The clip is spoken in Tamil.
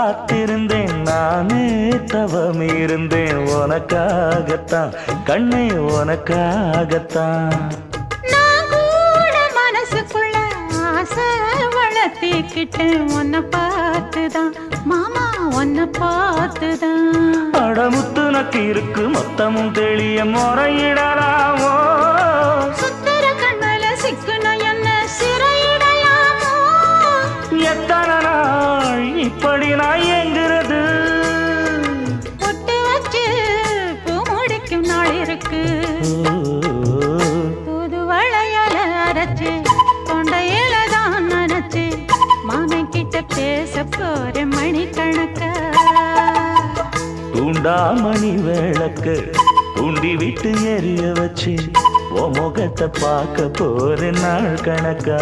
காத்திருந்தேன் நானே தவம் இருந்தேன் உனக்காகத்தான் கண்ணே உனக்காகத்தான் நான் கூட மனசுக்குள்ள ஆசை வளர்த்திக்கிட்டேன் உன்னை பார்த்துதான் மாமா உன்னை பார்த்துதான் அடமுத்து நக்கு இருக்கு மொத்தமும் தெளிய முறையிடலாமோ சுத்தர கண்மல சிக்குன என்ன சிறையிடையாமோ எத்தனை நாள் இப்படி நான் எங்கிறது பொட்டு வச்சு பூ முடிக்கும் நாள் இருக்கு புது வளையல அரைச்சு கொண்டையில தான் நினைச்சு மாமன் கிட்ட பேச போற மணிக்கணக்கா தூண்டாமணி விளக்கு தூண்டி விட்டு எரிய வச்சு உன் முகத்தை பார்க்க போற நாள் கணக்கா